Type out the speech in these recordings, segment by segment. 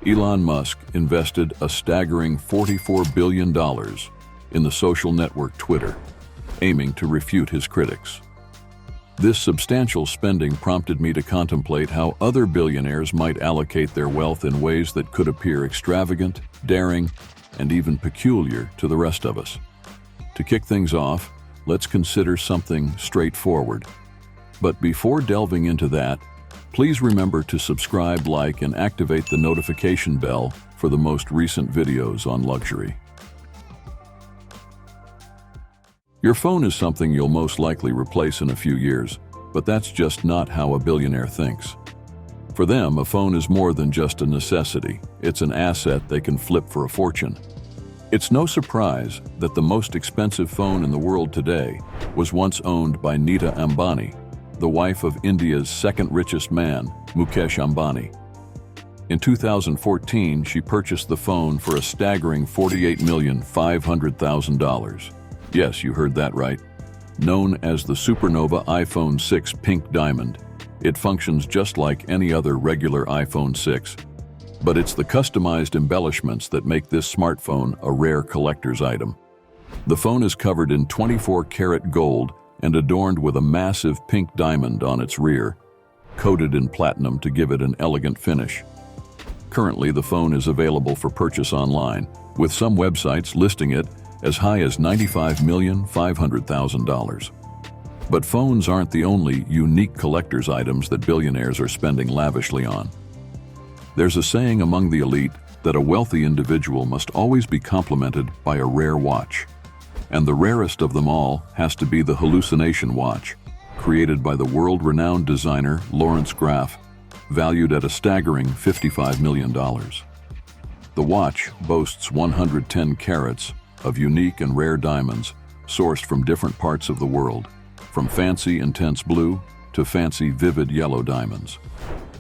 Elon Musk invested a staggering $44 billion in the social network Twitter, aiming to refute his critics. This substantial spending prompted me to contemplate how other billionaires might allocate their wealth in ways that could appear extravagant, daring, and even peculiar to the rest of us. To kick things off, let's consider something straightforward. But before delving into that, please remember to subscribe, like, and activate the notification bell for the most recent videos on luxury. Your phone is something you'll most likely replace in a few years, but that's just not how a billionaire thinks. For them, a phone is more than just a necessity. It's an asset they can flip for a fortune. It's no surprise that the most expensive phone in the world today was once owned by Nita Ambani, the wife of India's second richest man, Mukesh Ambani. In 2014, she purchased the phone for a staggering $48,500,000. Yes, you heard that right. Known as the Supernova iPhone 6 Pink Diamond, it functions just like any other regular iPhone 6. But it's the customized embellishments that make this smartphone a rare collector's item. The phone is covered in 24-karat gold and adorned with a massive pink diamond on its rear, coated in platinum to give it an elegant finish. Currently, the phone is available for purchase online, with some websites listing it as high as $95,500,000. But phones aren't the only unique collector's items that billionaires are spending lavishly on. There's a saying among the elite that a wealthy individual must always be complimented by a rare watch. And the rarest of them all has to be the Hallucination Watch, created by the world-renowned designer Lawrence Graff, valued at a staggering $55 million. The watch boasts 110 carats of unique and rare diamonds sourced from different parts of the world, from fancy intense blue to fancy vivid yellow diamonds.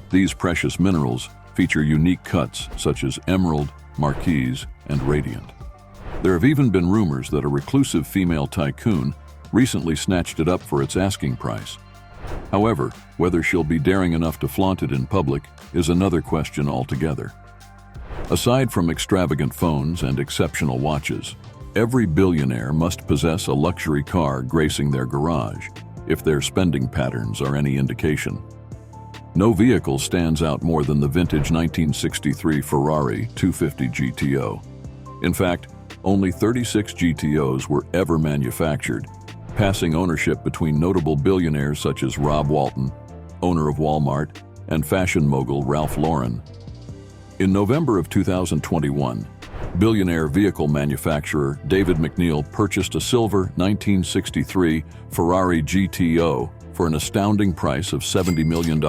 These precious minerals feature unique cuts such as emerald, marquise, and radiant. There have even been rumors that a reclusive female tycoon recently snatched it up for its asking price. However, whether she'll be daring enough to flaunt it in public is another question altogether. Aside from extravagant phones and exceptional watches, every billionaire must possess a luxury car gracing their garage, if their spending patterns are any indication. No vehicle stands out more than the vintage 1963 Ferrari 250 GTO. In fact, only 36 GTOs were ever manufactured, passing ownership between notable billionaires such as Rob Walton, owner of Walmart, and fashion mogul Ralph Lauren. In November of 2021, billionaire vehicle manufacturer David McNeil purchased a silver 1963 Ferrari GTO for an astounding price of $70 million,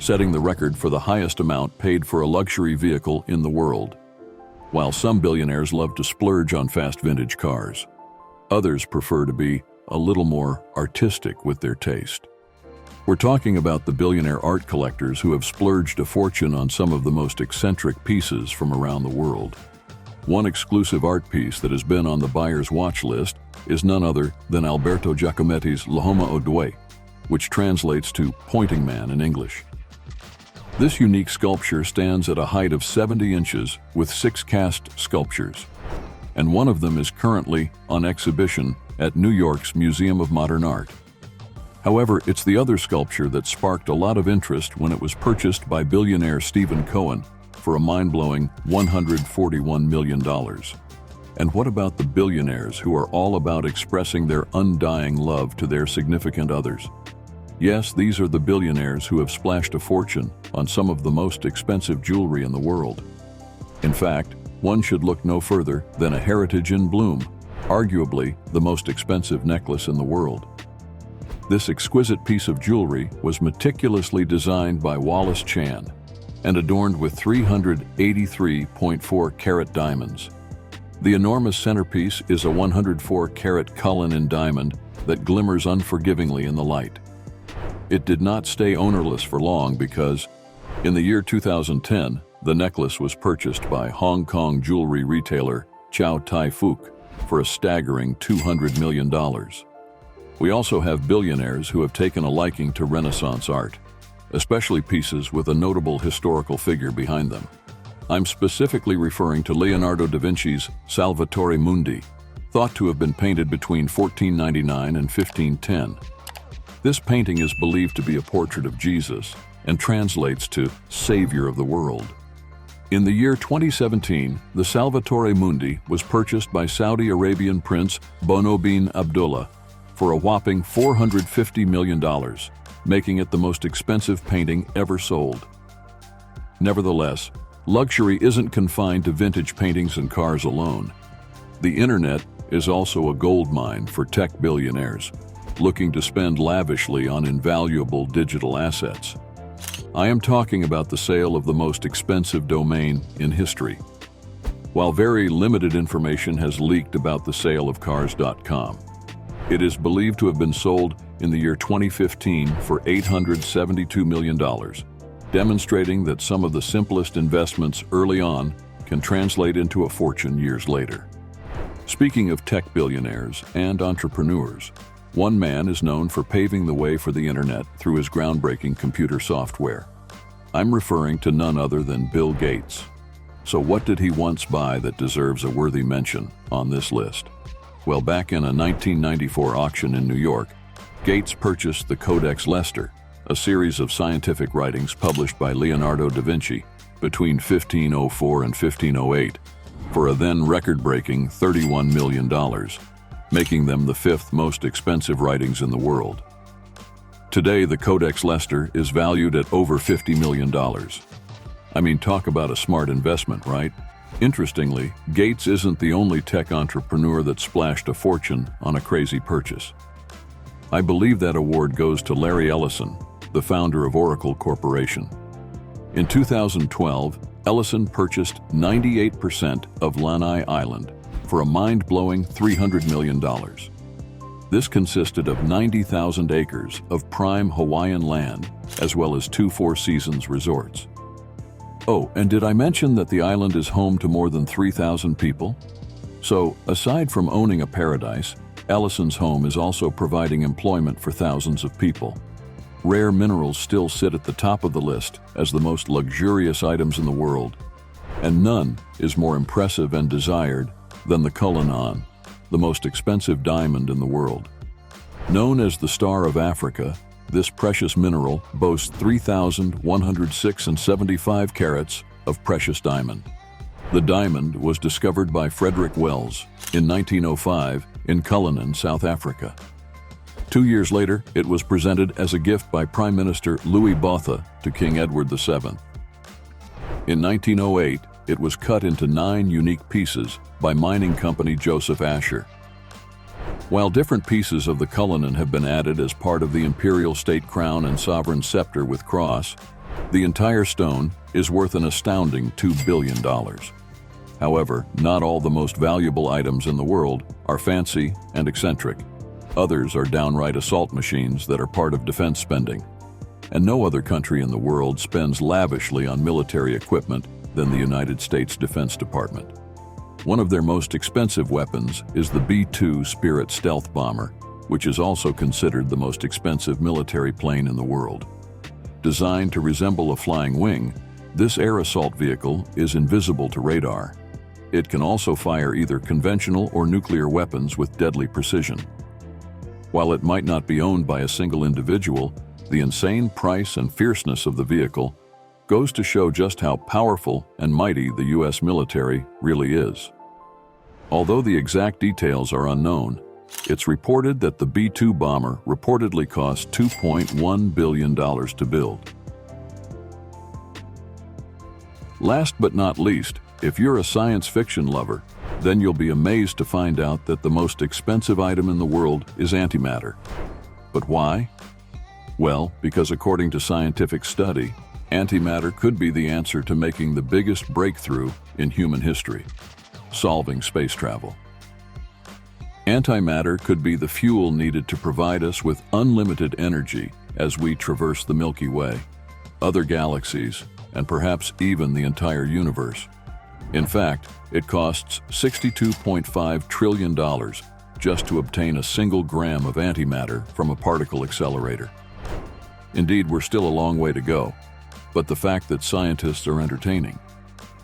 setting the record for the highest amount paid for a luxury vehicle in the world. While some billionaires love to splurge on fast vintage cars, others prefer to be a little more artistic with their taste. We're talking about the billionaire art collectors who have splurged a fortune on some of the most eccentric pieces from around the world. One exclusive art piece that has been on the buyer's watch list is none other than Alberto Giacometti's L'Homme au doigt, which translates to pointing man in English. This unique sculpture stands at a height of 70 inches with 6 cast sculptures, and one of them is currently on exhibition at New York's Museum of Modern Art. However, it's the other sculpture that sparked a lot of interest when it was purchased by billionaire Stephen Cohen for a mind-blowing $141 million. And what about the billionaires who are all about expressing their undying love to their significant others? Yes, these are the billionaires who have splashed a fortune on some of the most expensive jewelry in the world. In fact, one should look no further than a Heritage in Bloom, arguably the most expensive necklace in the world. This exquisite piece of jewelry was meticulously designed by Wallace Chan and adorned with 383.4-carat diamonds. The enormous centerpiece is a 104-carat Cullinan diamond that glimmers unforgivingly in the light. It did not stay ownerless for long because, in the year 2010, the necklace was purchased by Hong Kong jewelry retailer Ciao Thai Fuk for a staggering $200 million. We also have billionaires who have taken a liking to Renaissance art, especially pieces with a notable historical figure behind them. I'm specifically referring to Leonardo da Vinci's Salvatore Mundi, thought to have been painted between 1499 and 1510. This painting is believed to be a portrait of Jesus and translates to Savior of the World. In the year 2017, the Salvatore Mundi was purchased by Saudi Arabian Prince Bonobin Abdullah for a whopping $450 million, making it the most expensive painting ever sold. Nevertheless, luxury isn't confined to vintage paintings and cars alone. The internet is also a goldmine for tech billionaires looking to spend lavishly on invaluable digital assets. I am talking about the sale of the most expensive domain in history. While very limited information has leaked about the sale of cars.com, it is believed to have been sold in the year 2015 for $872 million, demonstrating that some of the simplest investments early on can translate into a fortune years later. Speaking of tech billionaires and entrepreneurs, one man is known for paving the way for the internet through his groundbreaking computer software. I'm referring to none other than Bill Gates. So what did he once buy that deserves a worthy mention on this list? Well, back in a 1994 auction in New York, Gates purchased the Codex Leicester, a series of scientific writings published by Leonardo da Vinci between 1504 and 1508, for a then record-breaking $31 million, making them the fifth most expensive writings in the world. Today, the Codex Leicester is valued at over $50 million. I mean, talk about a smart investment, right? Interestingly, Gates isn't the only tech entrepreneur that splashed a fortune on a crazy purchase. I believe that award goes to Larry Ellison, the founder of Oracle Corporation. In 2012, Ellison purchased 98% of Lanai Island for a mind-blowing $300 million. This consisted of 90,000 acres of prime Hawaiian land, as well as 2 Four Seasons resorts. Oh, and did I mention that the island is home to more than 3,000 people? So, aside from owning a paradise, Ellison's home is also providing employment for thousands of people. Rare minerals still sit at the top of the list as the most luxurious items in the world, and none is more impressive and desired than the Cullinan, the most expensive diamond in the world. Known as the Star of Africa, this precious mineral boasts 3,106.75 carats of precious diamond. The diamond was discovered by Frederick Wells in 1905 in Cullinan, South Africa. 2 years later, it was presented as a gift by Prime Minister Louis Botha to King Edward VII. In 1908, it was cut into 9 unique pieces by mining company Joseph Asher. While different pieces of the Cullinan have been added as part of the imperial state crown and sovereign scepter with cross, the entire stone is worth an astounding $2 billion. However, not all the most valuable items in the world are fancy and eccentric. Others are downright assault machines that are part of defense spending. And no other country in the world spends lavishly on military equipment than the United States Defense Department. One of their most expensive weapons is the B-2 Spirit stealth bomber, which is also considered the most expensive military plane in the world. Designed to resemble a flying wing, this air assault vehicle is invisible to radar. It can also fire either conventional or nuclear weapons with deadly precision. While it might not be owned by a single individual, the insane price and fierceness of the vehicle goes to show just how powerful and mighty the U.S. military really is. Although the exact details are unknown, it's reported that the B-2 bomber reportedly cost $2.1 billion to build. Last but not least, if you're a science fiction lover, then you'll be amazed to find out that the most expensive item in the world is antimatter. But why? Well, because according to scientific study, antimatter could be the answer to making the biggest breakthrough in human history: solving space travel. Antimatter could be the fuel needed to provide us with unlimited energy as we traverse the Milky Way, other galaxies, and perhaps even the entire universe. In fact, it costs $62.5 trillion just to obtain a single gram of antimatter from a particle accelerator. Indeed, we're still a long way to go, but the fact that scientists are entertaining.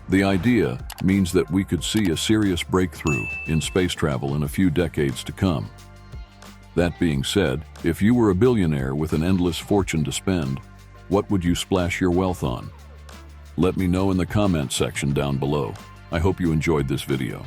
The idea means that we could see a serious breakthrough in space travel in a few decades to come. That being said, if you were a billionaire with an endless fortune to spend, what would you splash your wealth on? Let me know in the comment section down below. I hope you enjoyed this video.